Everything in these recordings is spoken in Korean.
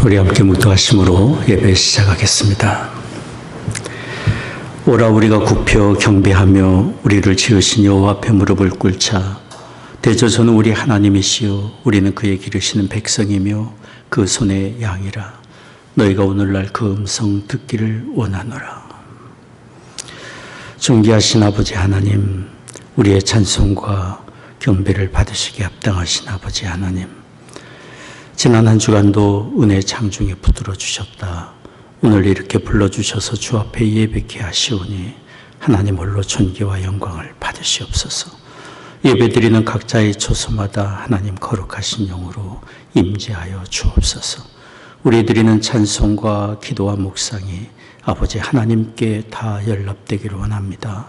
우리 함께 묵도하심으로 예배 시작하겠습니다. 오라 우리가 굽혀 경배하며 우리를 지으신 여호와 앞에 무릎을 꿇자. 대저서는 우리 하나님이시요 우리는 그의 기르시는 백성이며 그 손의 양이라. 너희가 오늘날 그 음성 듣기를 원하노라. 존귀하신 아버지 하나님, 우리의 찬송과 경배를 받으시기에 합당하신 아버지 하나님, 지난 한 주간도 은혜 장중에 붙들어 주셨다. 오늘 이렇게 불러주셔서 주 앞에 예배케 하시오니 하나님 홀로 존귀와 영광을 받으시옵소서. 예배드리는 각자의 초소마다 하나님 거룩하신 영으로 임재하여 주옵소서. 우리 드리는 찬송과 기도와 묵상이 아버지 하나님께 다 연락되기를 원합니다.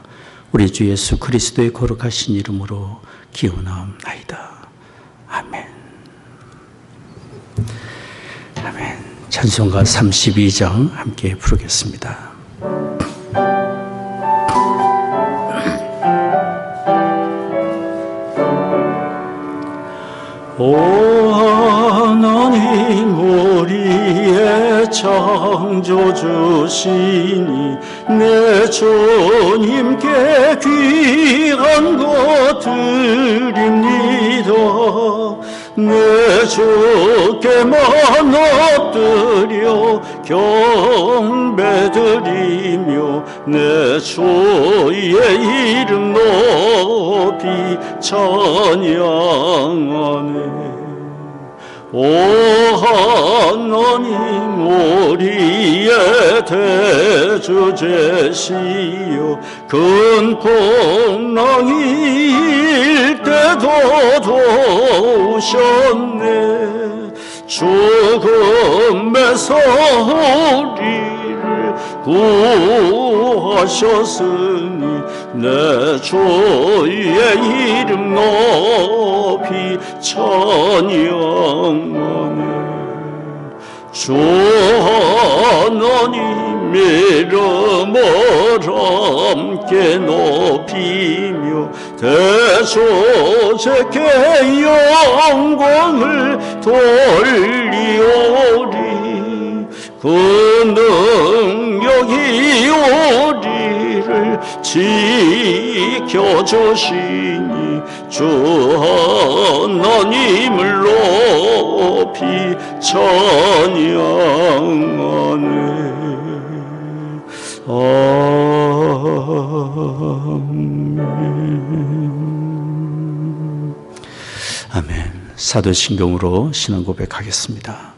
우리 주 예수 그리스도의 거룩하신 이름으로 기원하옵나이다. 아멘. 아멘. 찬송가 32장 함께 부르겠습니다. 오 하나님 우리의 창조주시니 내 주님께 귀한 것 드립니다. 내 주께만 엎드려 경배드리며 내 주의 이름 높이 찬양하네. 오 하나님 우리의 대주제시여 큰 풍랑일 때도 도우셨네. 죽음에서 우리를 구하셨으니 내 주의 이름 높이 찬양하네. 주 하나님 이름을 함께 높이며 대조제께 영광을 돌리오리. 그 능력이 우리를 지켜주시니 주 하나님을 높이 찬양하네. 아멘. 사도신경으로 신앙 고백하겠습니다.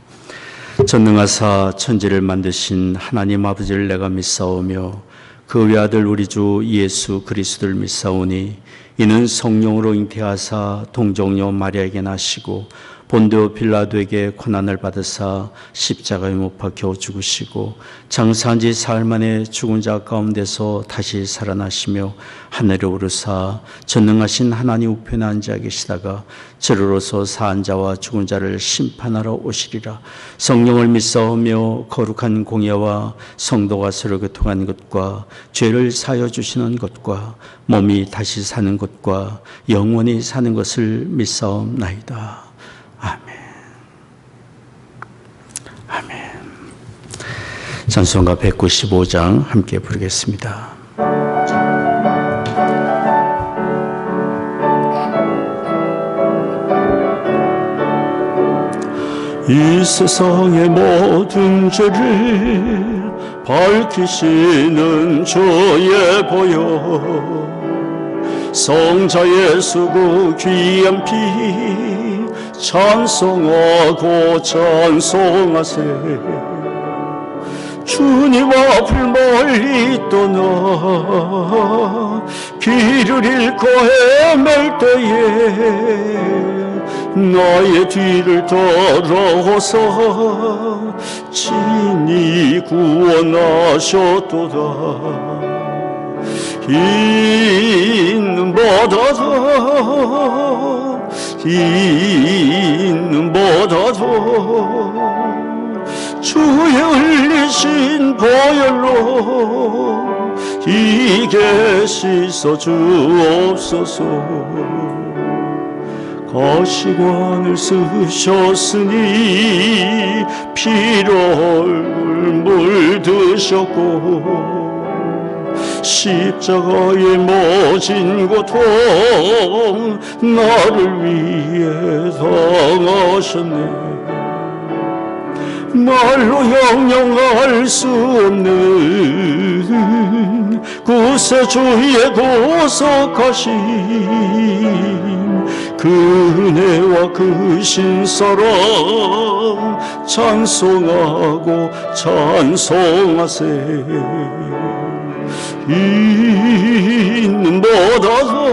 전능하사 천지를 만드신 하나님 아버지를 내가 믿사오며 그 외아들 우리 주 예수 그리스도를 믿사오니 이는 성령으로 잉태하사 동정녀 마리아에게 나시고 본디오 빌라도에게 고난을 받으사 십자가에 못 박혀 죽으시고 장사한 지 사흘 만에 죽은 자 가운데서 다시 살아나시며 하늘에 오르사 전능하신 하나님 우편에 앉아 계시다가 저리로서 사한 자와 죽은 자를 심판하러 오시리라. 성령을 믿사오며 거룩한 공예와 성도가 서로 교통하는 것과 죄를 사하여 주시는 것과 몸이 다시 사는 것과 영원히 사는 것을 믿사옵나이다. 아멘. 아멘. 찬송가 195장 함께 부르겠습니다. 이 세상의 모든 죄를 밝히시는 주의 보혈 성자 예수 그 귀한 피 찬송하고 찬송하세. 주님 앞을 멀리 떠나 길을 잃고 헤맬 때에 나의 뒤를 돌아오사 친히 구원하셨도다. 있는 보다도 주의 흘리신 보혈로 이게 씻어 주옵소서. 가시관을 쓰셨으니 피 피를 물드셨고 십자가에 모진 고통 나를 위해 당하셨네. 말로 형용할 수 없는 구세주의 고속하신 그 은혜와 그 신사랑 찬송하고 찬송하세. 있는 보다도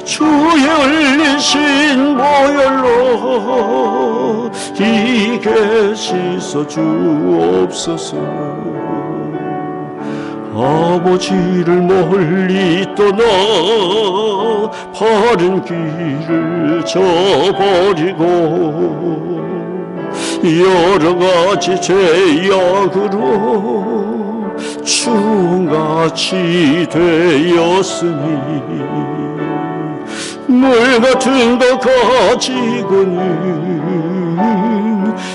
주의 흘리신 보혈로 이 계시 주옵소서. 아버지를 멀리 떠나 바른 길을 저버리고 여러 가지 죄악으로 추같이 되었으니 물 같은 거 가지고는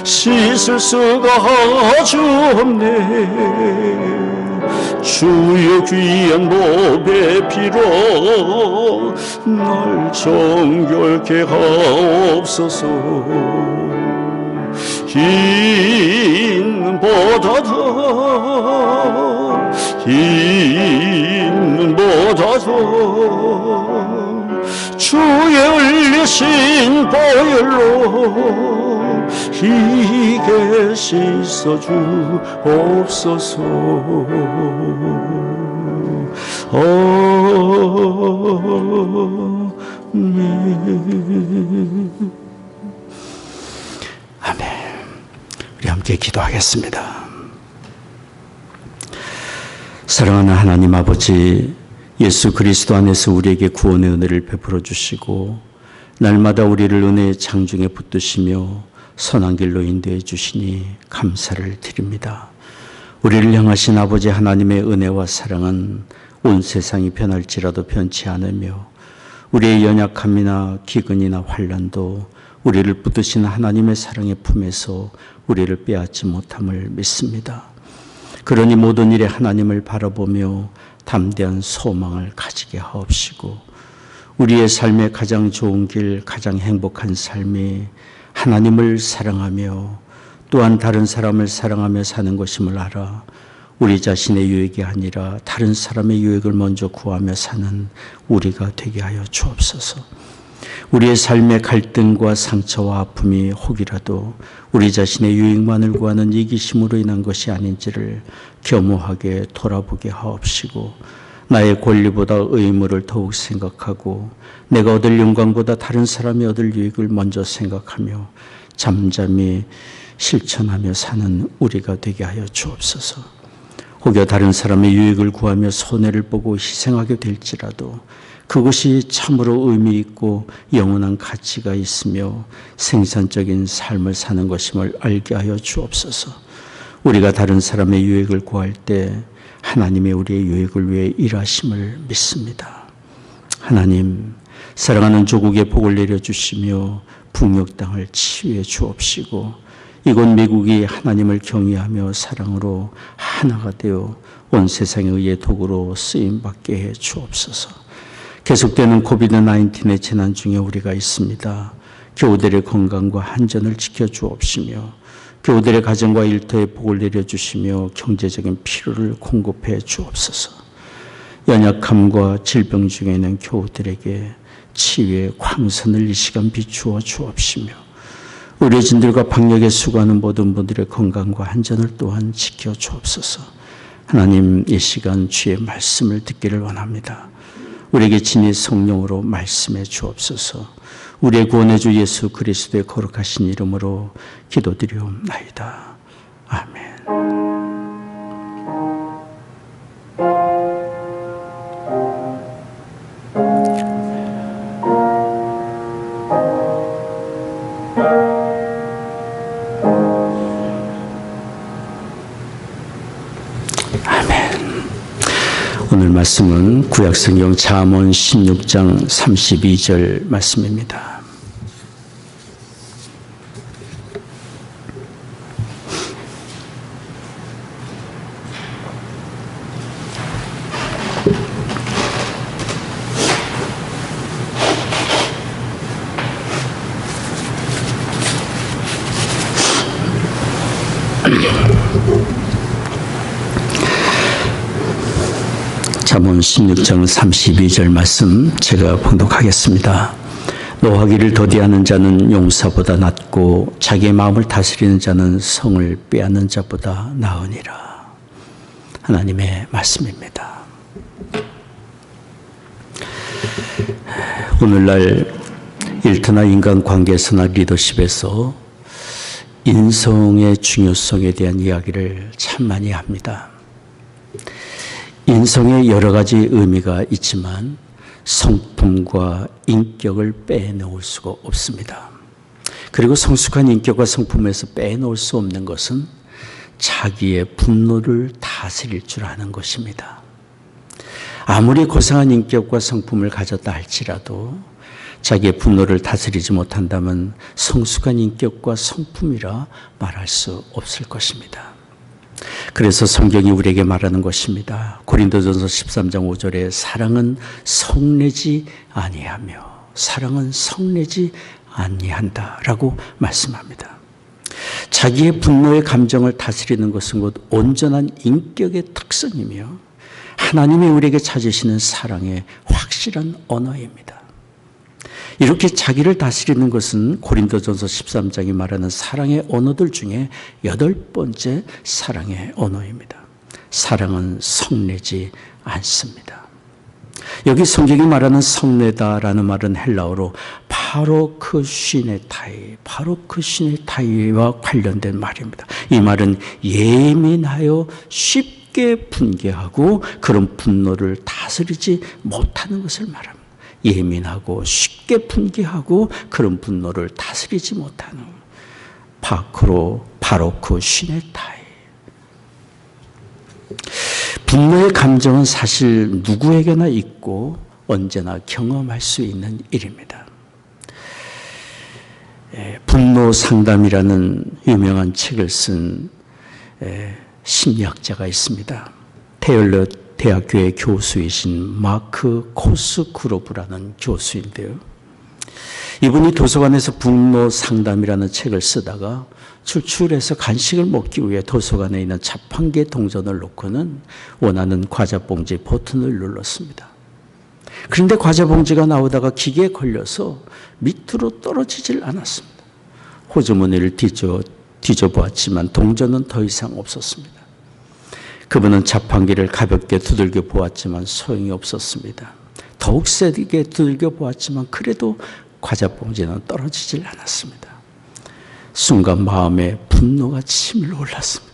씻을 수가 아주 없네. 주의 귀한 몸의 피로 날 정결케 하옵소서. 있는 보다도 주의 흘리신 보혈로 이게 씻어 주옵소서. 아멘. 우리 함께 기도하겠습니다. 사랑하는 하나님 아버지, 예수 그리스도 안에서 우리에게 구원의 은혜를 베풀어 주시고 날마다 우리를 은혜의 창중에 붙드시며 선한 길로 인도해 주시니 감사를 드립니다. 우리를 향하신 아버지 하나님의 은혜와 사랑은 온 세상이 변할지라도 변치 않으며 우리의 연약함이나 기근이나 환난도 우리를 붙드신 하나님의 사랑의 품에서 우리를 빼앗지 못함을 믿습니다. 그러니 모든 일에 하나님을 바라보며 담대한 소망을 가지게 하옵시고 우리의 삶의 가장 좋은 길, 가장 행복한 삶이 하나님을 사랑하며 또한 다른 사람을 사랑하며 사는 것임을 알아 우리 자신의 유익이 아니라 다른 사람의 유익을 먼저 구하며 사는 우리가 되게 하여 주옵소서. 우리의 삶의 갈등과 상처와 아픔이 혹이라도 우리 자신의 유익만을 구하는 이기심으로 인한 것이 아닌지를 겸허하게 돌아보게 하옵시고 나의 권리보다 의무를 더욱 생각하고 내가 얻을 영광보다 다른 사람이 얻을 유익을 먼저 생각하며 잠잠히 실천하며 사는 우리가 되게 하여 주옵소서. 혹여 다른 사람의 유익을 구하며 손해를 보고 희생하게 될지라도 그것이 참으로 의미 있고 영원한 가치가 있으며 생산적인 삶을 사는 것임을 알게 하여 주옵소서. 우리가 다른 사람의 유익을 구할 때 하나님의 우리의 유익을 위해 일하심을 믿습니다. 하나님, 사랑하는 조국에 복을 내려주시며 북녘 땅을 치유해 주옵시고 이곳 미국이 하나님을 경외하며 사랑으로 하나가 되어 온 세상에 의해 도구로 쓰임받게 해 주옵소서. 계속되는 코비드-19의 재난 중에 우리가 있습니다. 교우들의 건강과 안전을 지켜주옵시며 교우들의 가정과 일터에 복을 내려주시며 경제적인 필요를 공급해 주옵소서. 연약함과 질병 중에 있는 교우들에게 치유의 광선을 이 시간 비추어 주옵시며 의료진들과 방역에 수고하는 모든 분들의 건강과 안전을 또한 지켜 주옵소서. 하나님, 이 시간 주의 말씀을 듣기를 원합니다. 우리에게 친히 성령으로 말씀해 주옵소서. 우리의 구원의 주 예수 그리스도의 거룩하신 이름으로 기도드리옵나이다. 아멘. 말씀은 구약성경 잠언 16장 32절 말씀입니다. 잠언 16장 32절 말씀 제가 봉독하겠습니다. 노하기를 더디하는 자는 용사보다 낫고 자기의 마음을 다스리는 자는 성을 빼앗는 자보다 나으니라. 하나님의 말씀입니다. 오늘날 일터나 인간관계에서나 리더십에서 인성의 중요성에 대한 이야기를 참 많이 합니다. 인성에 여러 가지 의미가 있지만 성품과 인격을 빼놓을 수가 없습니다. 그리고 성숙한 인격과 성품에서 빼놓을 수 없는 것은 자기의 분노를 다스릴 줄 아는 것입니다. 아무리 고상한 인격과 성품을 가졌다 할지라도 자기의 분노를 다스리지 못한다면 성숙한 인격과 성품이라 말할 수 없을 것입니다. 그래서 성경이 우리에게 말하는 것입니다. 고린도전서 13장 5절에 사랑은 성내지 아니하며 사랑은 성내지 아니한다라고 말씀합니다. 자기의 분노의 감정을 다스리는 것은 곧 온전한 인격의 특성이며 하나님이 우리에게 찾으시는 사랑의 확실한 언어입니다. 이렇게 자기를 다스리는 것은 고린도전서 13장이 말하는 사랑의 언어들 중에 8번째 사랑의 언어입니다. 사랑은 성내지 않습니다. 여기 성경이 말하는 성내다라는 말은 헬라어로 파로크시네타이와 관련된 말입니다. 이 말은 예민하여 쉽게 분개하고 그런 분노를 다스리지 못하는 것을 말합니다. 예민하고 쉽게 분개하고 그런 분노를 다스리지 못하는 바로크 시네타이. 분노의 감정은 사실 누구에게나 있고 언제나 경험할 수 있는 일입니다. 분노 상담이라는 유명한 책을 쓴 심리학자가 있습니다. 테일러 대학교의 교수이신 마크 코스그로브라는 교수인데요. 이분이 도서관에서 분노 상담이라는 책을 쓰다가 출출해서 간식을 먹기 위해 도서관에 있는 자판기 동전을 놓고는 원하는 과자 봉지 버튼을 눌렀습니다. 그런데 과자 봉지가 나오다가 기계에 걸려서 밑으로 떨어지질 않았습니다. 호주머니를 뒤져보았지만 동전은 더 이상 없었습니다. 그분은 자판기를 가볍게 두들겨 보았지만 소용이 없었습니다. 더욱 세게 두들겨 보았지만 그래도 과자 봉지는 떨어지질 않았습니다. 순간 마음에 분노가 치밀어 올랐습니다.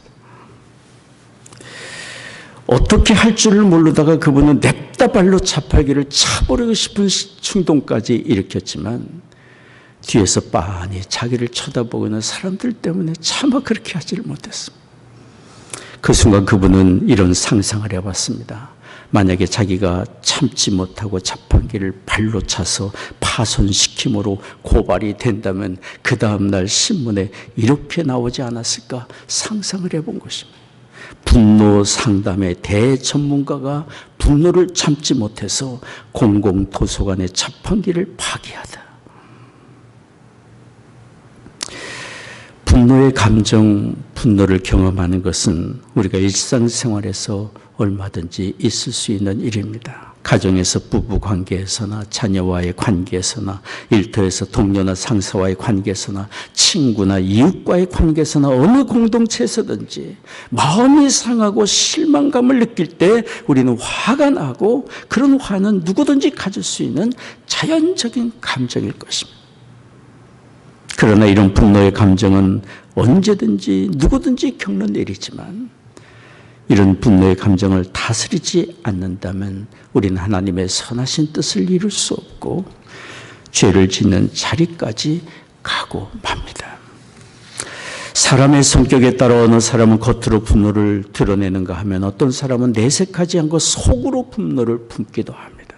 어떻게 할 줄을 모르다가 그분은 냅다 발로 자판기를 차버리고 싶은 충동까지 일으켰지만 뒤에서 빤히 자기를 쳐다보고 있는 사람들 때문에 차마 그렇게 하지를 못했습니다. 그 순간 그분은 이런 상상을 해봤습니다. 만약에 자기가 참지 못하고 자판기를 발로 차서 파손시킴으로 고발이 된다면 그 다음날 신문에 이렇게 나오지 않았을까 상상을 해본 것입니다. 분노 상담의 대전문가가 분노를 참지 못해서 공공도서관의 자판기를 파괴하다. 분노의 감정, 분노를 경험하는 것은 우리가 일상생활에서 얼마든지 있을 수 있는 일입니다. 가정에서 부부 관계에서나 자녀와의 관계에서나 일터에서 동료나 상사와의 관계에서나 친구나 이웃과의 관계에서나 어느 공동체에서든지 마음이 상하고 실망감을 느낄 때 우리는 화가 나고 그런 화는 누구든지 가질 수 있는 자연적인 감정일 것입니다. 그러나 이런 분노의 감정은 언제든지 누구든지 겪는 일이지만 이런 분노의 감정을 다스리지 않는다면 우리는 하나님의 선하신 뜻을 이룰 수 없고 죄를 짓는 자리까지 가고 맙니다. 사람의 성격에 따라 어느 사람은 겉으로 분노를 드러내는가 하면 어떤 사람은 내색하지 않고 속으로 분노를 품기도 합니다.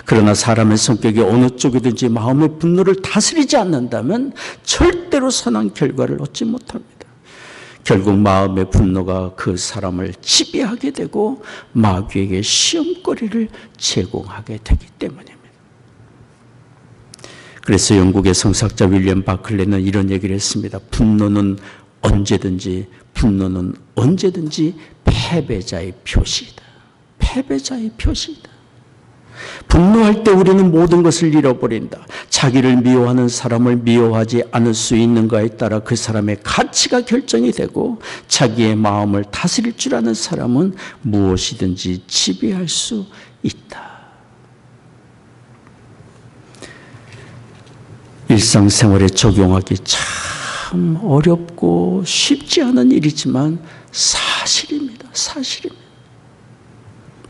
그러나 사람의 성격이 어느 쪽이든지 마음의 분노를 다스리지 않는다면 절대로 선한 결과를 얻지 못합니다. 결국 마음의 분노가 그 사람을 지배하게 되고 마귀에게 시험거리를 제공하게 되기 때문입니다. 그래서 영국의 성사학자 윌리엄 바클레는 이런 얘기를 했습니다. 분노는 언제든지 패배자의 표시이다. 패배자의 표시이다. 분노할 때 우리는 모든 것을 잃어버린다. 자기를 미워하는 사람을 미워하지 않을 수 있는가에 따라 그 사람의 가치가 결정이 되고 자기의 마음을 다스릴 줄 아는 사람은 무엇이든지 지배할 수 있다. 일상생활에 적용하기 참 어렵고 쉽지 않은 일이지만 사실입니다. 사실입니다.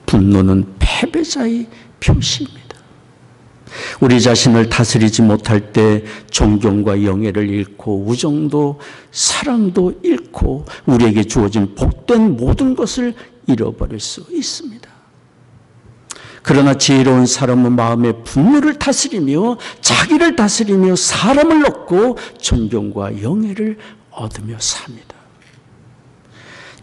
분노는 패배자의 표시입니다. 우리 자신을 다스리지 못할 때 존경과 영예를 잃고 우정도 사랑도 잃고 우리에게 주어진 복된 모든 것을 잃어버릴 수 있습니다. 그러나 지혜로운 사람은 마음의 분노를 다스리며 자기를 다스리며 사람을 얻고 존경과 영예를 얻으며 삽니다.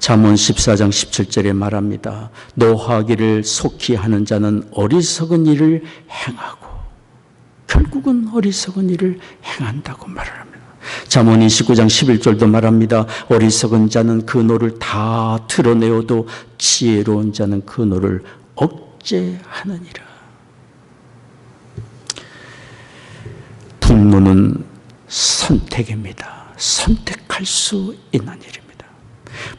잠언 14장 17절에 말합니다. 노하기를 속히 하는 자는 어리석은 일을 행하고 결국은 어리석은 일을 행한다고 말을 합니다. 잠언 29장 11절도 말합니다. 어리석은 자는 그 노를 다 드러내어도 지혜로운 자는 그 노를 억제하느니라. 분노는 선택입니다. 선택할 수 있는 일입니다.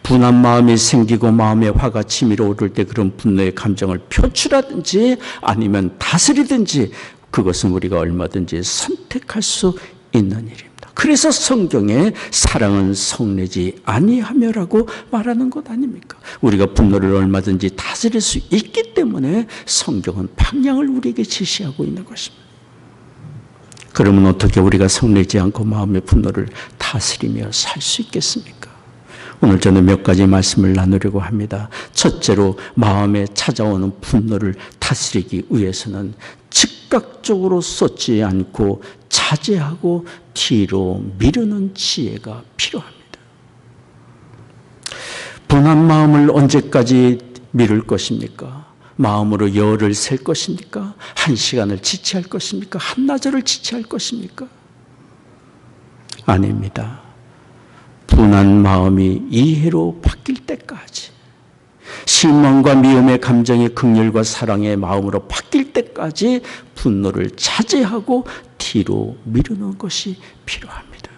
분한 마음이 생기고 마음에 화가 치밀어 오를 때 그런 분노의 감정을 표출하든지 아니면 다스리든지 그것은 우리가 얼마든지 선택할 수 있는 일입니다. 그래서 성경에 사랑은 성내지 아니하며라고 말하는 것 아닙니까? 우리가 분노를 얼마든지 다스릴 수 있기 때문에 성경은 방향을 우리에게 제시하고 있는 것입니다. 그러면 어떻게 우리가 성내지 않고 마음의 분노를 다스리며 살 수 있겠습니까? 오늘 저는 몇 가지 말씀을 나누려고 합니다. 첫째로 마음에 찾아오는 분노를 다스리기 위해서는 즉각적으로 쏟지 않고 자제하고 뒤로 미루는 지혜가 필요합니다. 분한 마음을 언제까지 미룰 것입니까? 마음으로 열을 셀 것입니까? 한 시간을 지체할 것입니까? 한나절을 지체할 것입니까? 아닙니다. 분한 마음이 이해로 바뀔 때까지, 실망과 미움의 감정이 긍휼과 사랑의 마음으로 바뀔 때까지 분노를 자제하고 뒤로 미루는 것이 필요합니다.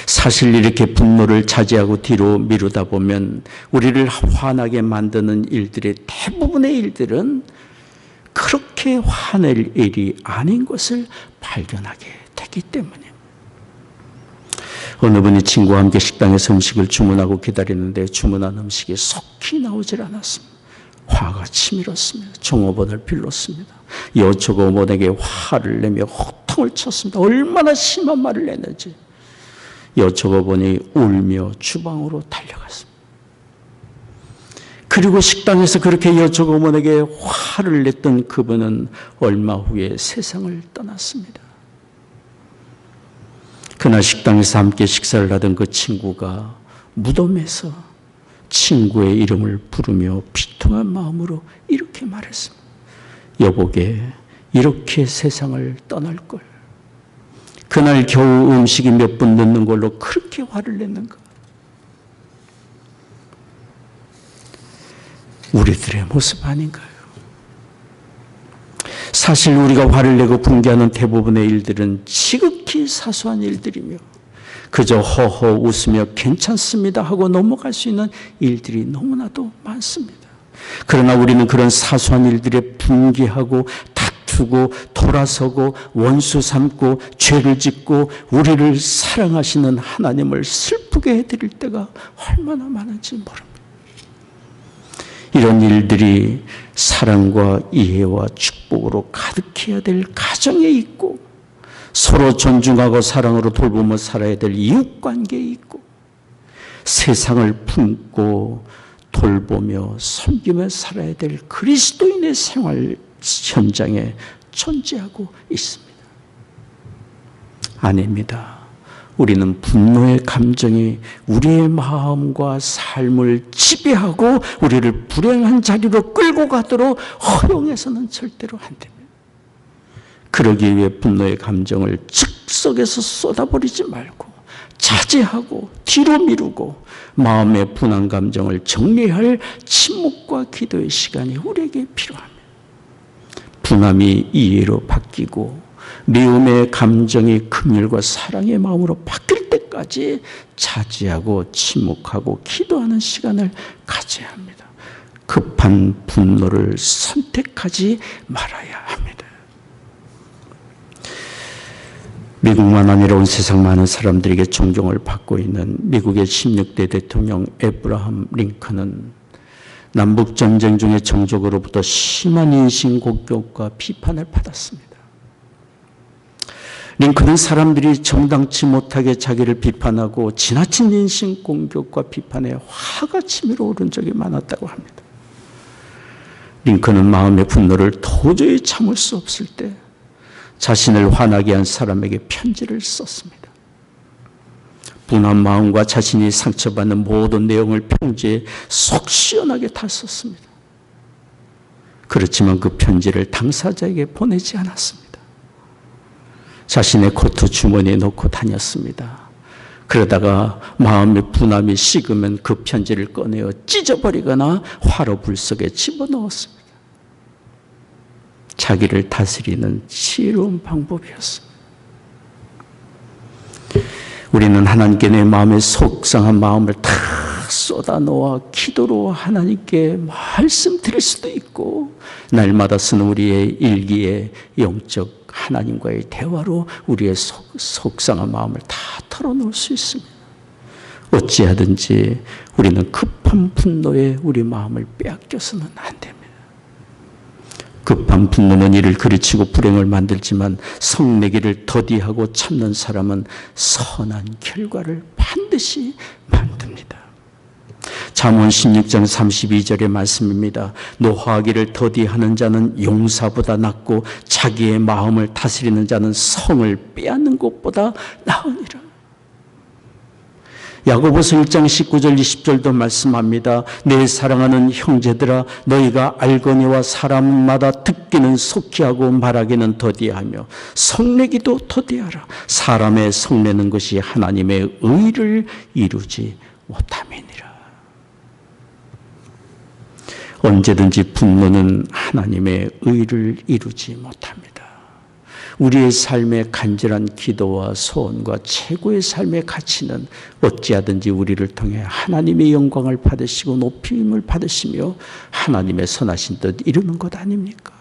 사실 이렇게 분노를 자제하고 뒤로 미루다 보면 우리를 화나게 만드는 일들의 대부분의 일들은 그렇게 화낼 일이 아닌 것을 발견하게 되기 때문입니다. 어느 분이 친구와 함께 식당에서 음식을 주문하고 기다리는데 주문한 음식이 속히 나오질 않았습니다. 화가 치밀었습니다. 종업원을 빌렸습니다. 여종업원에게 화를 내며 호통을 쳤습니다. 얼마나 심한 말을 했는지. 여종업원이 울며 주방으로 달려갔습니다. 그리고 식당에서 그렇게 여종업원에게 화를 냈던 그분은 얼마 후에 세상을 떠났습니다. 그날 식당에서 함께 식사를 하던 그 친구가 무덤에서 친구의 이름을 부르며 비통한 마음으로 이렇게 말했습니다. 여보게, 이렇게 세상을 떠날 걸. 그날 겨우 음식이 몇 분 늦는 걸로 그렇게 화를 냈는가? 우리들의 모습 아닌가요? 사실 우리가 화를 내고 분개하는 대부분의 일들은 지극히 사소한 일들이며 그저 허허 웃으며 괜찮습니다 하고 넘어갈 수 있는 일들이 너무나도 많습니다. 그러나 우리는 그런 사소한 일들에 분개하고 다투고 돌아서고 원수 삼고 죄를 짓고 우리를 사랑하시는 하나님을 슬프게 해드릴 때가 얼마나 많은지 모릅니다. 이런 일들이 사랑과 이해와 축복으로 가득해야 될 가정에 있고 서로 존중하고 사랑으로 돌보며 살아야 될 이웃관계에 있고 세상을 품고 돌보며 섬기며 살아야 될 그리스도인의 생활 현장에 존재하고 있습니다. 아닙니다. 우리는 분노의 감정이 우리의 마음과 삶을 지배하고 우리를 불행한 자리로 끌고 가도록 허용해서는 절대로 안 됩니다. 그러기 위해 분노의 감정을 즉석에서 쏟아버리지 말고 자제하고 뒤로 미루고 마음의 분한 감정을 정리할 침묵과 기도의 시간이 우리에게 필요합니다. 분함이 이해로 바뀌고 미움의 감정이 긍휼과 사랑의 마음으로 바뀔 때까지 자제하고 침묵하고 기도하는 시간을 가져야 합니다. 급한 분노를 선택하지 말아야 합니다. 미국만 아니라 온 세상 많은 사람들에게 존경을 받고 있는 미국의 16대 대통령 에브라함 링컨은 남북전쟁 중에 정적으로부터 심한 인신공격과 비판을 받았습니다. 링컨은 사람들이 정당치 못하게 자기를 비판하고 지나친 인신공격과 비판에 화가 치밀어 오른 적이 많았다고 합니다. 링컨은 마음의 분노를 도저히 참을 수 없을 때 자신을 화나게 한 사람에게 편지를 썼습니다. 분한 마음과 자신이 상처받는 모든 내용을 편지에 속 시원하게 다 썼습니다. 그렇지만 그 편지를 당사자에게 보내지 않았습니다. 자신의 코트 주머니에 넣고 다녔습니다. 그러다가 마음의 분함이 식으면 그 편지를 꺼내어 찢어버리거나 화로 불속에 집어넣었습니다. 자기를 다스리는 지혜로운 방법이었습니다. 우리는 하나님께 내 마음의 속상한 마음을 다 쏟아놓아 기도로 하나님께 말씀드릴 수도 있고 날마다 쓰는 우리의 일기에 영적 하나님과의 대화로 우리의 속상한 마음을 다 털어놓을 수 있습니다. 어찌하든지 우리는 급한 분노에 우리 마음을 빼앗겨서는 안 됩니다. 급한 분노는 이를 그르치고 불행을 만들지만 성내기를 더디하고 참는 사람은 선한 결과를 반드시 만듭니다. 잠언 16장 32절의 말씀입니다. 노하기를 더디하는 자는 용사보다 낫고 자기의 마음을 다스리는 자는 성을 빼앗는 것보다 나으니라. 야고보서 1장 19절 20절도 말씀합니다. 내 사랑하는 형제들아 너희가 알거니와 사람마다 듣기는 속히하고 말하기는 더디하며 성내기도 더디하라. 사람의 성내는 것이 하나님의 의를 이루지 못함이니라. 언제든지 분노는 하나님의 의를 이루지 못합니다. 우리의 삶의 간절한 기도와 소원과 최고의 삶의 가치는 어찌하든지 우리를 통해 하나님의 영광을 받으시고 높임을 받으시며 하나님의 선하신 뜻 이루는 것 아닙니까?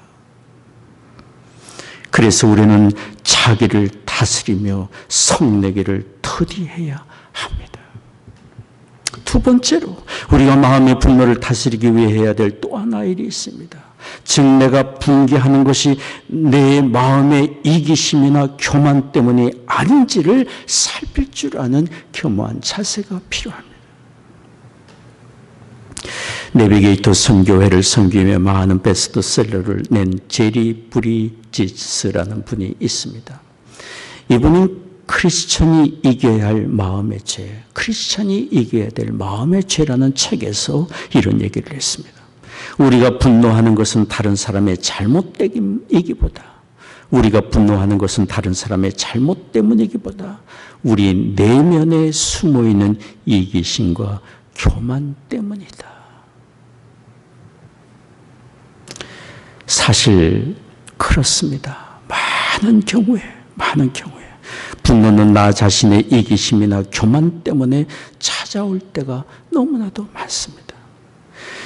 그래서 우리는 자기를 다스리며 성내기를 더디해야 합니다. 두 번째로 우리가 마음의 분노를 다스리기 위해 해야 될 또 하나의 일이 있습니다. 즉 내가 분개하는 것이 내 마음의 이기심이나 교만 때문이 아닌지를 살필 줄 아는 겸허한 자세가 필요합니다. 내비게이터 선교회를 섬기며 많은 베스트셀러를 낸 제리 브리지스라는 분이 있습니다. 이분은 크리스천이 이겨야 할 마음의 죄, 크리스천이 이겨야 될 마음의 죄라는 책에서 이런 얘기를 했습니다. 우리가 분노하는 것은 다른 사람의 잘못됨이기보다 우리가 분노하는 것은 다른 사람의 잘못 때문이기보다 우리 내면에 숨어있는 이기심과 교만 때문이다. 사실 그렇습니다. 많은 경우에 분노는 나 자신의 이기심이나 교만 때문에 찾아올 때가 너무나도 많습니다.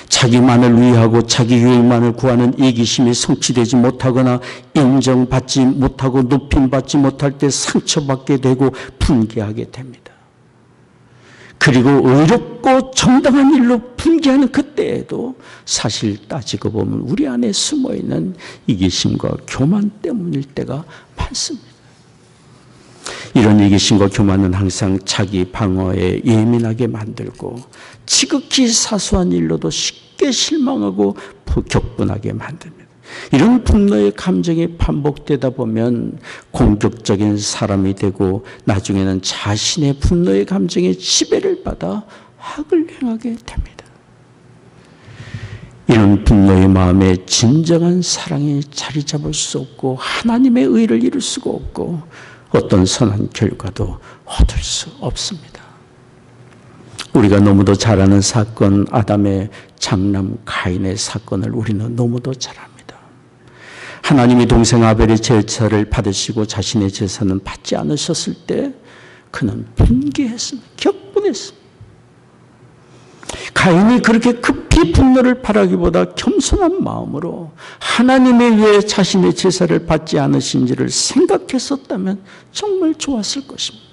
자기만을 위하고 자기 유익만을 구하는 이기심이 성취되지 못하거나 인정받지 못하고 높임받지 못할 때 상처받게 되고 분개하게 됩니다. 그리고 의롭고 정당한 일로 분개하는 그때에도 사실 따지고 보면 우리 안에 숨어있는 이기심과 교만 때문일 때가 많습니다. 이런 이기심과 교만은 항상 자기 방어에 예민하게 만들고 지극히 사소한 일로도 쉽게 실망하고 격분하게 만듭니다. 이런 분노의 감정이 반복되다 보면 공격적인 사람이 되고 나중에는 자신의 분노의 감정에 지배를 받아 악을 행하게 됩니다. 이런 분노의 마음에 진정한 사랑이 자리 잡을 수 없고 하나님의 의를 이룰 수가 없고 어떤 선한 결과도 얻을 수 없습니다. 우리가 너무도 잘 아는 사건, 아담의 장남 가인의 사건을 우리는 너무도 잘 압니다. 하나님이 동생 아벨의 제사를 받으시고 자신의 제사는 받지 않으셨을 때 그는 분개했습니다. 격분했습니다. 가인이 그렇게 급히 분노를 발하기보다 겸손한 마음으로 하나님에 위해 자신의 제사를 받지 않으신지를 생각했었다면 정말 좋았을 것입니다.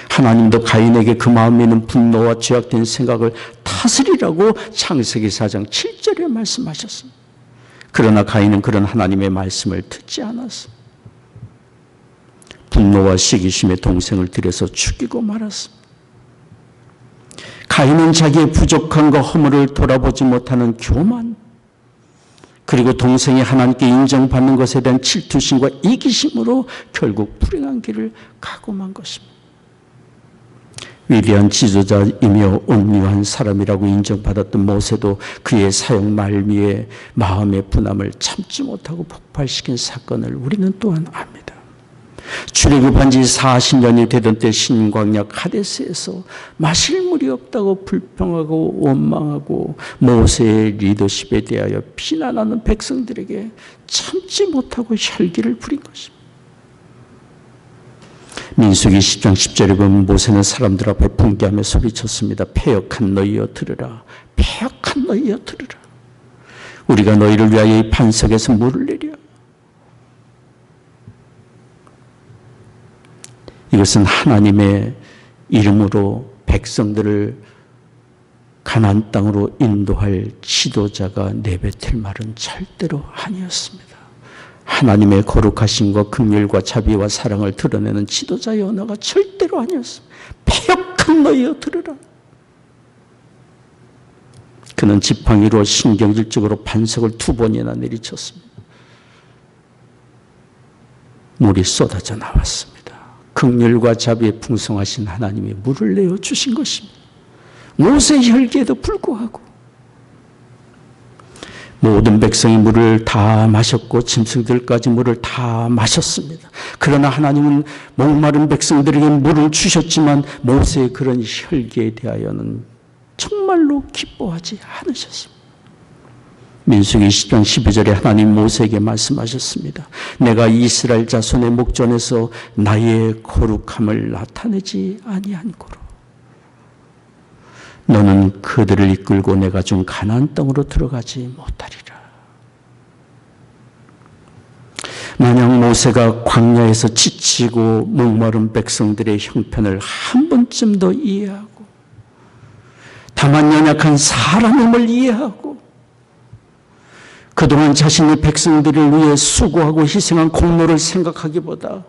하나님도 가인에게 그 마음에 있는 분노와 죄악된 생각을 다스리라고 창세기 4장 7절에 말씀하셨습니다. 그러나 가인은 그런 하나님의 말씀을 듣지 않았습니다. 분노와 시기심에 동생을 들여서 죽이고 말았습니다. 가인은 자기의 부족함과 허물을 돌아보지 못하는 교만, 그리고 동생이 하나님께 인정받는 것에 대한 질투심과 이기심으로 결국 불행한 길을 가고 만 것입니다. 위대한 지도자이며 온유한 사람이라고 인정받았던 모세도 그의 사역 말미에 마음의 분함을 참지 못하고 폭발시킨 사건을 우리는 또한 압니다. 출애굽한 지 40년이 되던 때 신광야 카데스에서 마실 물이 없다고 불평하고 원망하고 모세의 리더십에 대하여 비난하는 백성들에게 참지 못하고 혈기를 부린 것입니다. 민수기 10장 10절에 보면 모세는 사람들 앞에 분개하며 소리쳤습니다. 패역한 너희여 들으라. 패역한 너희여 들으라. 우리가 너희를 위하여 이 반석에서 물을 내려. 이것은 하나님의 이름으로 백성들을 가나안 땅으로 인도할 지도자가 내뱉을 말은 절대로 아니었습니다. 하나님의 거룩하심과 긍휼과 자비와 사랑을 드러내는 지도자의 언어가 절대로 아니었습니다. 패역한 너희여 들으라. 그는 지팡이로 신경질적으로 반석을 2번이나 내리쳤습니다. 물이 쏟아져 나왔습니다. 긍휼과 자비에 풍성하신 하나님이 물을 내어 주신 것입니다. 모세의 혈기에도 불구하고 모든 백성이 물을 다 마셨고 짐승들까지 물을 다 마셨습니다. 그러나 하나님은 목마른 백성들에게 물을 주셨지만 모세의 그런 혈기에 대하여는 정말로 기뻐하지 않으셨습니다. 민수기 10장 12절에 하나님 모세에게 말씀하셨습니다. 내가 이스라엘 자손의 목전에서 나의 거룩함을 나타내지 아니한고로 너는 그들을 이끌고 내가 준 가나안 땅으로 들어가지 못하리라. 만약 모세가 광야에서 지치고 목마른 백성들의 형편을 한 번쯤 더 이해하고 다만 연약한 사람임을 이해하고 그동안 자신의 백성들을 위해 수고하고 희생한 공로를 생각하기보다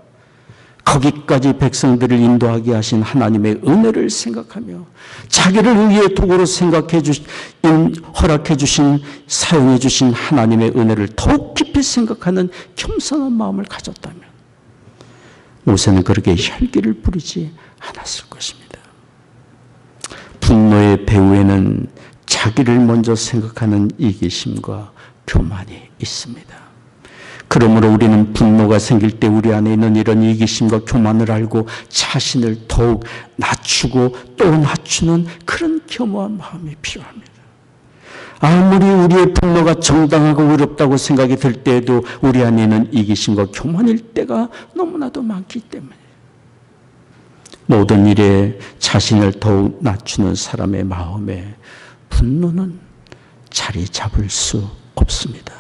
거기까지 백성들을 인도하게 하신 하나님의 은혜를 생각하며 자기를 위해 도구로 허락해 주신, 사용해 주신 하나님의 은혜를 더욱 깊이 생각하는 겸손한 마음을 가졌다면 모세는 그렇게 혈기를 부리지 않았을 것입니다. 분노의 배후에는 자기를 먼저 생각하는 이기심과 교만이 있습니다. 그러므로 우리는 분노가 생길 때 우리 안에 있는 이런 이기심과 교만을 알고 자신을 더욱 낮추고 또 낮추는 그런 겸허한 마음이 필요합니다. 아무리 우리의 분노가 정당하고 의롭다고 생각이 들 때에도 우리 안에 있는 이기심과 교만일 때가 너무나도 많기 때문에 모든 일에 자신을 더욱 낮추는 사람의 마음에 분노는 자리 잡을 수 없습니다.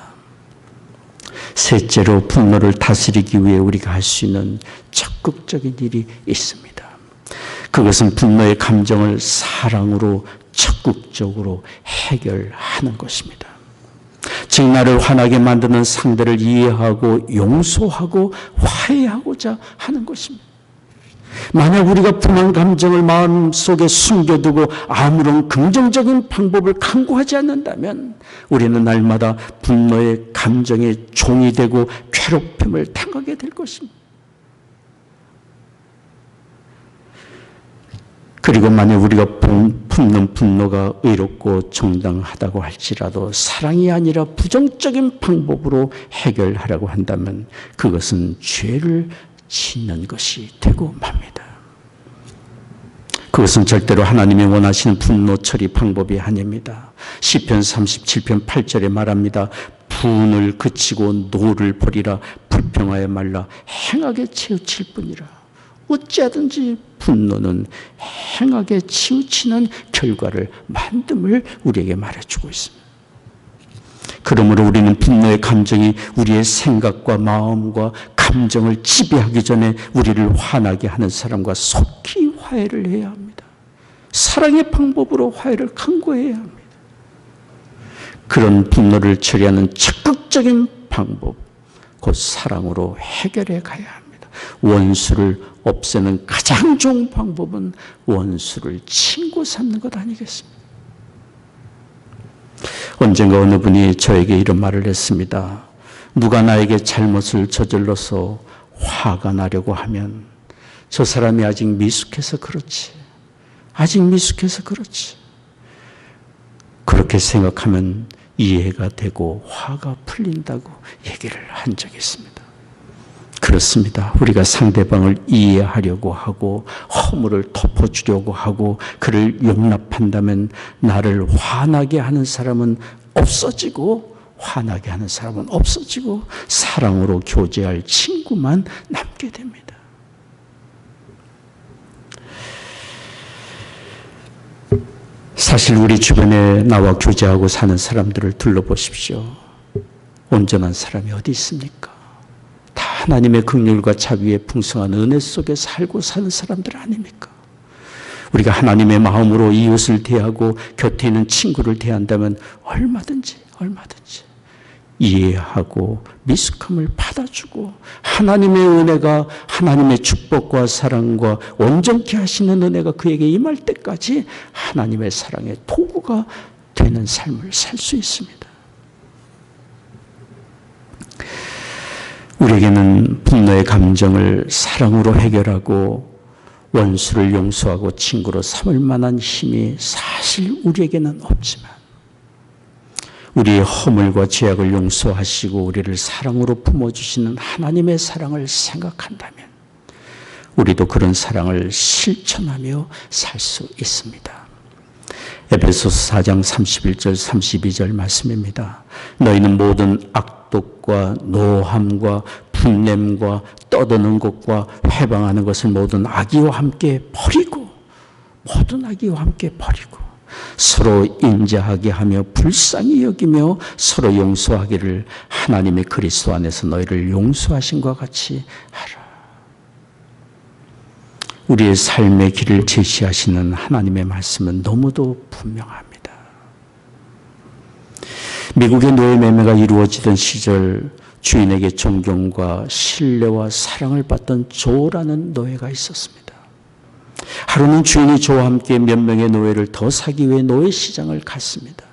셋째로 분노를 다스리기 위해 우리가 할 수 있는 적극적인 일이 있습니다. 그것은 분노의 감정을 사랑으로 적극적으로 해결하는 것입니다. 즉 나를 화나게 만드는 상대를 이해하고 용서하고 화해하고자 하는 것입니다. 만약 우리가 분한 감정을 마음속에 숨겨두고 아무런 긍정적인 방법을 강구하지 않는다면 우리는 날마다 분노의 감정의 종이 되고 괴롭힘을 당하게 될 것입니다. 그리고 만약 우리가 품는 분노가 의롭고 정당하다고 할지라도 사랑이 아니라 부정적인 방법으로 해결하려고 한다면 그것은 죄를 짓는 것이 되고 맙니다. 그것은 절대로 하나님이 원하시는 분노 처리 방법이 아닙니다. 시편 37편 8절에 말합니다. 분을 그치고 노를 버리라. 불평하여 말라. 행하게 치우칠 뿐이라. 어찌하든지 분노는 행하게 치우치는 결과를 만듦을 우리에게 말해주고 있습니다. 그러므로 우리는 분노의 감정이 우리의 생각과 마음과 감정을 지배하기 전에 우리를 화나게 하는 사람과 속히 화해를 해야 합니다. 사랑의 방법으로 화해를 강구해야 합니다. 그런 분노를 처리하는 적극적인 방법, 곧 사랑으로 해결해 가야 합니다. 원수를 없애는 가장 좋은 방법은 원수를 친구 삼는 것 아니겠습니까? 언젠가 어느 분이 저에게 이런 말을 했습니다. 누가 나에게 잘못을 저질러서 화가 나려고 하면 저 사람이 아직 미숙해서 그렇지. 아직 미숙해서 그렇지. 그렇게 생각하면 이해가 되고 화가 풀린다고 얘기를 한 적이 있습니다. 그렇습니다. 우리가 상대방을 이해하려고 하고 허물을 덮어주려고 하고 그를 용납한다면 나를 화나게 하는 사람은 없어지고 화나게 하는 사람은 없어지고 사랑으로 교제할 친구만 남게 됩니다. 사실 우리 주변에 나와 교제하고 사는 사람들을 둘러보십시오. 온전한 사람이 어디 있습니까? 다 하나님의 긍휼과 자비의 풍성한 은혜 속에 살고 사는 사람들 아닙니까? 우리가 하나님의 마음으로 이웃을 대하고 곁에 있는 친구를 대한다면 얼마든지 이해하고 미숙함을 받아주고 하나님의 은혜가 하나님의 축복과 사랑과 온전케 하시는 은혜가 그에게 임할 때까지 하나님의 사랑의 도구가 되는 삶을 살 수 있습니다. 우리에게는 분노의 감정을 사랑으로 해결하고 원수를 용서하고 친구로 삼을 만한 힘이 사실 우리에게는 없지만 우리의 허물과 죄악을 용서하시고 우리를 사랑으로 품어주시는 하나님의 사랑을 생각한다면 우리도 그런 사랑을 실천하며 살 수 있습니다. 에베소서 4장 31절 32절 말씀입니다. 너희는 모든 악독과 노함과 분냄과 떠드는 것과 회방하는 것을 모든 악의와 함께 버리고 서로 인자하게 하며 불쌍히 여기며 서로 용서하기를 하나님의 그리스도 안에서 너희를 용서하신 것 같이 하라. 우리의 삶의 길을 제시하시는 하나님의 말씀은 너무도 분명합니다. 미국의 노예 매매가 이루어지던 시절 주인에게 존경과 신뢰와 사랑을 받던 조라는 노예가 있었습니다. 하루는 주인이 조와 함께 몇 명의 노예를 더 사기 위해 노예 시장을 갔습니다.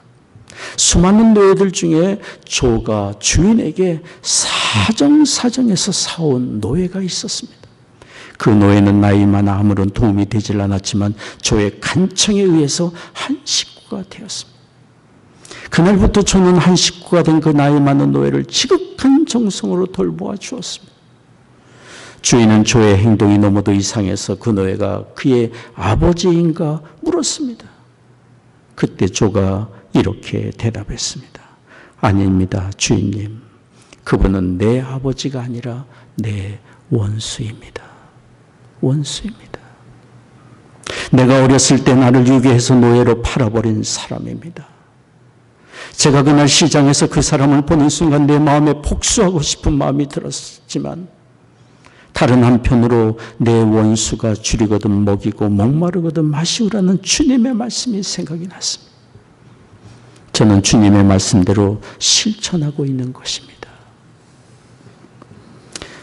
수많은 노예들 중에 조가 주인에게 사정사정해서 사온 노예가 있었습니다. 그 노예는 나이 많아 아무런 도움이 되질 않았지만 조의 간청에 의해서 한 식구가 되었습니다. 그날부터 조는 한 식구가 된 그 나이 많은 노예를 지극한 정성으로 돌보아 주었습니다. 주인은 조의 행동이 너무도 이상해서 그 노예가 그의 아버지인가 물었습니다. 그때 조가 이렇게 대답했습니다. 아닙니다, 주인님. 그분은 내 아버지가 아니라 내 원수입니다. 원수입니다. 내가 어렸을 때 나를 유괴해서 노예로 팔아버린 사람입니다. 제가 그날 시장에서 그 사람을 보는 순간 내 마음에 복수하고 싶은 마음이 들었지만 다른 한편으로 내 원수가 줄이거든 먹이고 목마르거든 마시우라는 주님의 말씀이 생각이 났습니다. 저는 주님의 말씀대로 실천하고 있는 것입니다.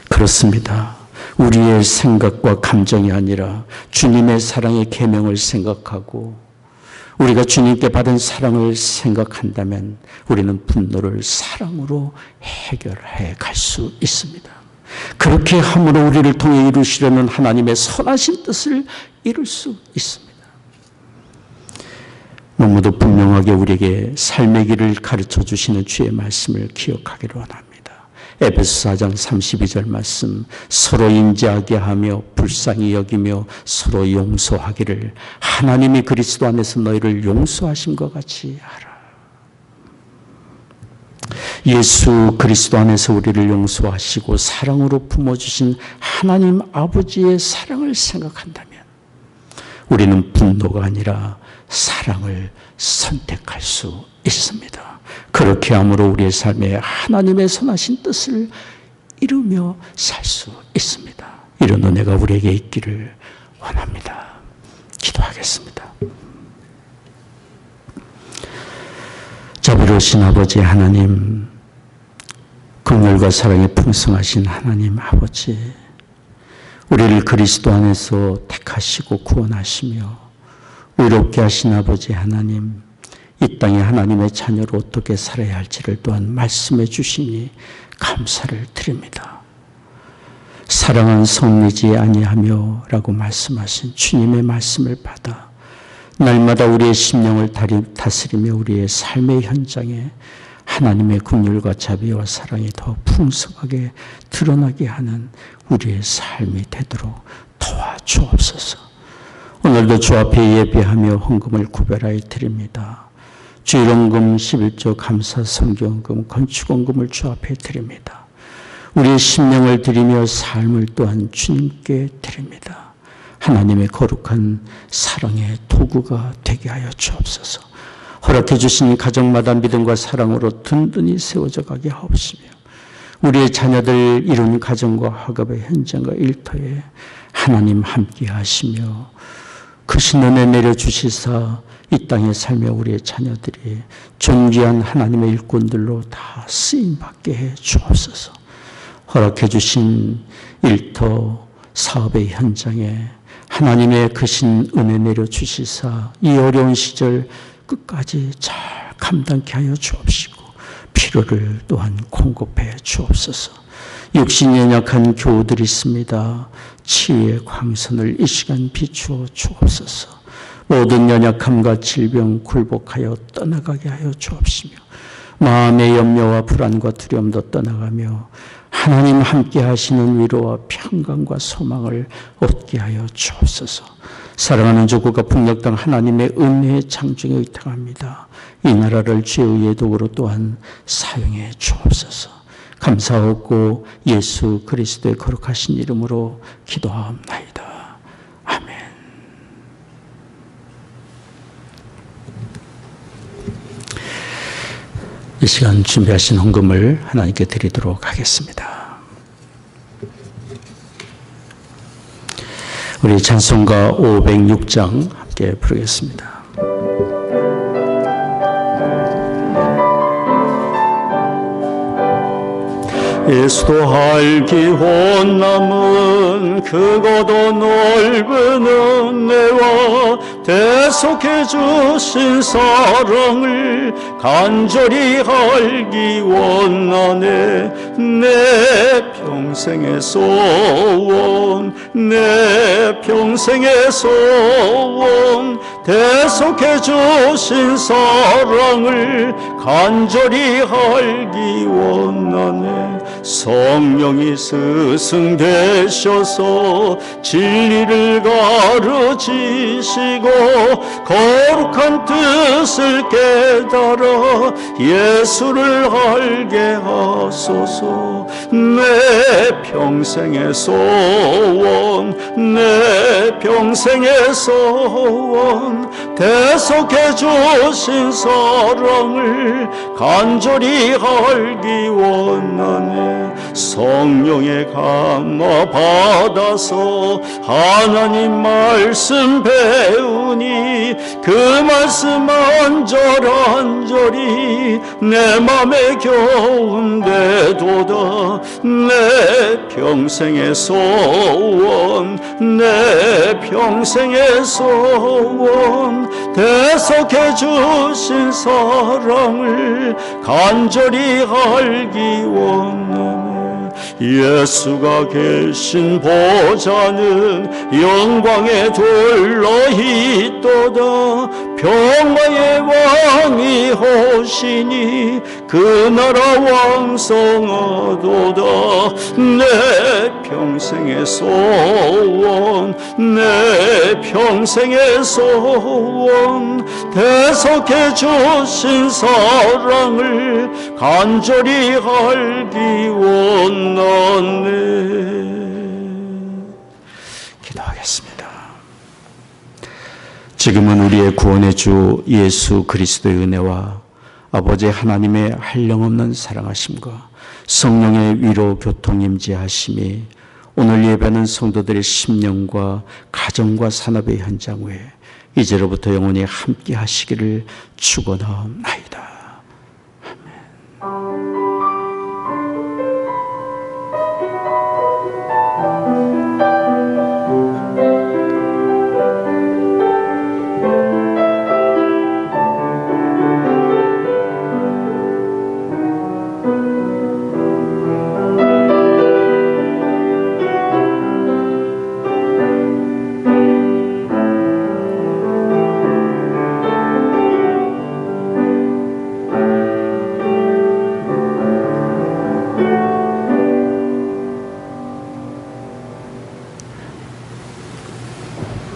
그렇습니다. 우리의 생각과 감정이 아니라 주님의 사랑의 계명을 생각하고 우리가 주님께 받은 사랑을 생각한다면 우리는 분노를 사랑으로 해결해 갈 수 있습니다. 그렇게 함으로 우리를 통해 이루시려는 하나님의 선하신 뜻을 이룰 수 있습니다. 너무도 분명하게 우리에게 삶의 길을 가르쳐 주시는 주의 말씀을 기억하기를 원합니다. 에베소 4장 32절 말씀, 서로 인자하게 하며 불쌍히 여기며 서로 용서하기를 하나님이 그리스도 안에서 너희를 용서하신 것 같이 하라. 예수 그리스도 안에서 우리를 용서하시고 사랑으로 품어주신 하나님 아버지의 사랑을 생각한다면 우리는 분노가 아니라 사랑을 선택할 수 있습니다. 그렇게 함으로 우리의 삶에 하나님의 선하신 뜻을 이루며 살 수 있습니다. 이런 은혜가 우리에게 있기를 원합니다. 기도하겠습니다. 자비로우신 아버지 하나님, 긍휼과 사랑에 풍성하신 하나님 아버지, 우리를 그리스도 안에서 택하시고 구원하시며 의롭게 하신 아버지 하나님, 이 땅에 하나님의 자녀로 어떻게 살아야 할지를 또한 말씀해 주시니 감사를 드립니다. 사랑은 성내지 아니하며 라고 말씀하신 주님의 말씀을 받아 날마다 우리의 심령을 다스리며 우리의 삶의 현장에 하나님의 긍휼과 자비와 사랑이 더 풍성하게 드러나게 하는 우리의 삶이 되도록 도와주옵소서. 오늘도 주 앞에 예배하며 헌금을 구별하여 드립니다. 주일헌금, 11조, 감사, 성경헌금, 건축헌금을 주 앞에 드립니다. 우리의 심령을 드리며 삶을 또한 주님께 드립니다. 하나님의 거룩한 사랑의 도구가 되게 하여 주옵소서. 허락해 주신 가정마다 믿음과 사랑으로 든든히 세워져 가게 하옵시며 우리의 자녀들 이룬 가정과 학업의 현장과 일터에 하나님 함께 하시며 크신 은혜 내려주시사 이 땅에 살며 우리의 자녀들이 존귀한 하나님의 일꾼들로 다 쓰임받게 해 주옵소서. 허락해 주신 일터 사업의 현장에 하나님의 크신 은혜 내려주시사 이 어려운 시절 끝까지 잘 감당케 하여 주옵시고 필요를 또한 공급해 주옵소서. 육신이 연약한 교우들이 있습니다. 치유의 광선을 이 시간 비추어 주옵소서. 모든 연약함과 질병 굴복하여 떠나가게 하여 주옵시며 마음의 염려와 불안과 두려움도 떠나가며 하나님 함께 하시는 위로와 평강과 소망을 얻게 하여 주옵소서. 사랑하는 조국과 북녘 땅 하나님의 은혜의 창조에 의탁합니다. 이 나라를 주의 의의 도구로 또한 사용해 주옵소서. 감사하고 예수 그리스도의 거룩하신 이름으로 기도하옵나이다. 아멘. 이 시간 준비하신 헌금을 하나님께 드리도록 하겠습니다. 우리 찬송가 506장 함께 부르겠습니다. 예수도 알기 원남은 크고도 넓은 은혜와 대속해 주신 사랑을 간절히 알기 원하네. 내 평생의 소원, 내 평생의 소원, 대속해 주신 사랑을 간절히 알기 원하네. 성령이 스승되셔서 진리를 가르치시고 거룩한 뜻을 깨달아 예수를 알게 하소서. 내 평생의 소원, 내 평생의 소원, 대속해 주신 사랑을 간절히 알기 원하네. 성령의 감화 받아서 하나님 말씀 배우니 그 말씀 안절안절이 내 맘에 겨운데도다. 내 평생의 소원, 내 평생의 소원, 대속해 주신 사랑을 간절히 알기 원하네. 예수가 계신 보좌는 영광의 돌로 있도다. 평화의 왕이 오시니 그 나라 왕성하도다. 내 평생의 소원, 내 평생의 소원, 대속해 주신 사랑을 간절히 알기 원하네. 기도하겠습니다. 지금은 우리의 구원의 주 예수 그리스도의 은혜와 아버지 하나님의 한량없는 사랑하심과 성령의 위로 교통 임재하심이 오늘 예배하는 성도들의 심령과 가정과 산업의 현장 외에 이제로부터 영원히 함께 하시기를 축원하옵나이다.